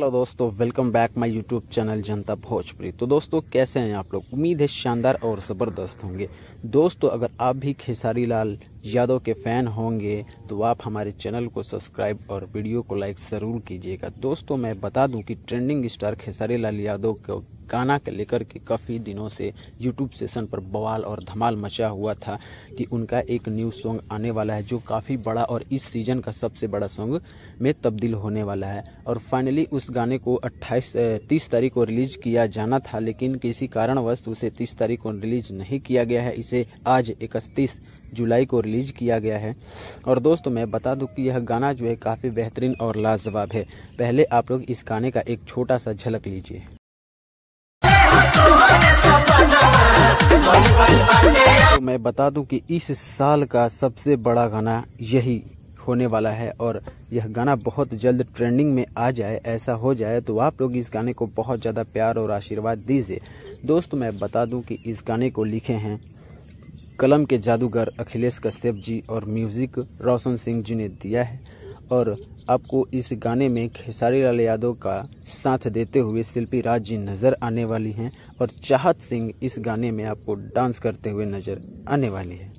Hello दोस्तों, welcome back my YouTube channel जनता भोजपुरी। तो दोस्तों कैसे हैं आप लोग? उम्मीद है शानदार और ज़बरदस्त होंगे। दोस्तों अगर आप भी खेसारी लाल यादव के फ़ैन होंगे तो आप हमारे चैनल को सब्सक्राइब और वीडियो को लाइक ज़रूर कीजिएगा। दोस्तों मैं बता दूं कि ट्रेंडिंग स्टार खेसारी लाल यादव को गाना के लेकर के काफ़ी दिनों से यूट्यूब सेशन पर बवाल और धमाल मचा हुआ था कि उनका एक न्यू सॉन्ग आने वाला है जो काफ़ी बड़ा और इस सीज़न का सबसे बड़ा सॉन्ग में तब्दील होने वाला है। और फाइनली उस गाने को 30 तारीख को रिलीज किया जाना था, लेकिन किसी कारणवश उसे 30 तारीख को रिलीज नहीं किया गया है। इसे आज 31 जुलाई को रिलीज किया गया है। और दोस्तों मैं बता दूं कि यह गाना जो है काफ़ी बेहतरीन और लाजवाब है। पहले आप लोग इस गाने का एक छोटा सा झलक लीजिए। तो मैं बता दूं कि इस साल का सबसे बड़ा गाना यही होने वाला है और यह गाना बहुत जल्द ट्रेंडिंग में आ जाए, ऐसा हो जाए तो आप लोग इस गाने को बहुत ज़्यादा प्यार और आशीर्वाद दीजिए। दोस्तों मैं बता दूं कि इस गाने को लिखे हैं कलम के जादूगर अखिलेश कश्यप जी और म्यूज़िक रोशन सिंह जी ने दिया है। और आपको इस गाने में खेसारी लाल यादव का साथ देते हुए शिल्पी राज जी नज़र आने वाली हैं और चाहत सिंह इस गाने में आपको डांस करते हुए नज़र आने वाली है।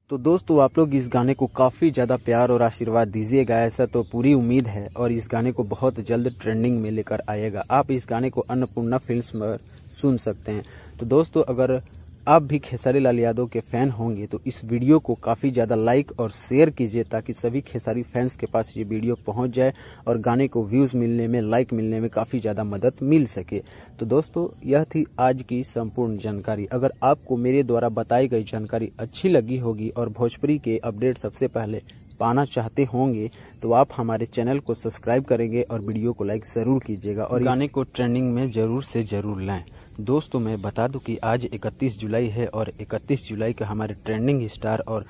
तो दोस्तों आप लोग इस गाने को काफ़ी ज़्यादा प्यार और आशीर्वाद दीजिएगा, ऐसा तो पूरी उम्मीद है। और इस गाने को बहुत जल्द ट्रेंडिंग में लेकर आएगा। आप इस गाने को अन्नपूर्णा फिल्म्स में सुन सकते हैं। तो दोस्तों अगर आप भी खेसारी लाल यादव के फ़ैन होंगे तो इस वीडियो को काफ़ी ज़्यादा लाइक और शेयर कीजिए ताकि सभी खेसारी फैंस के पास ये वीडियो पहुंच जाए और गाने को व्यूज़ मिलने में, लाइक मिलने में काफ़ी ज़्यादा मदद मिल सके। तो दोस्तों यह थी आज की संपूर्ण जानकारी। अगर आपको मेरे द्वारा बताई गई जानकारी अच्छी लगी होगी और भोजपुरी के अपडेट सबसे पहले पाना चाहते होंगे तो आप हमारे चैनल को सब्सक्राइब करेंगे और वीडियो को लाइक ज़रूर कीजिएगा और गाने को ट्रेंडिंग में ज़रूर से ज़रूर लाएं। दोस्तों मैं बता दूं कि आज 31 जुलाई है और 31 जुलाई का हमारे ट्रेंडिंग स्टार और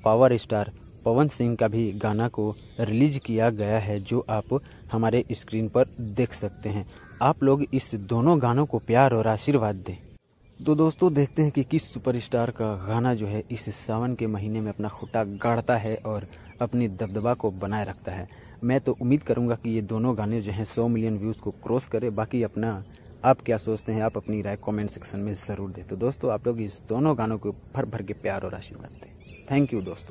पावर स्टार पवन सिंह का भी गाना को रिलीज किया गया है जो आप हमारे स्क्रीन पर देख सकते हैं। आप लोग इस दोनों गानों को प्यार और आशीर्वाद दें। तो दोस्तों देखते हैं कि किस सुपरस्टार का गाना जो है इस सावन के महीने में अपना खूंटा गाड़ता है और अपनी दबदबा को बनाए रखता है। मैं तो उम्मीद करूंगा कि ये दोनों गाने जो हैं 100 मिलियन व्यूज़ को क्रॉस करे। बाकी अपना आप क्या सोचते हैं, आप अपनी राय कमेंट सेक्शन में ज़रूर दें। तो दोस्तों आप लोग इस दोनों गानों को भर भर के प्यार और आशीर्वाद दें। थैंक यू दोस्तों।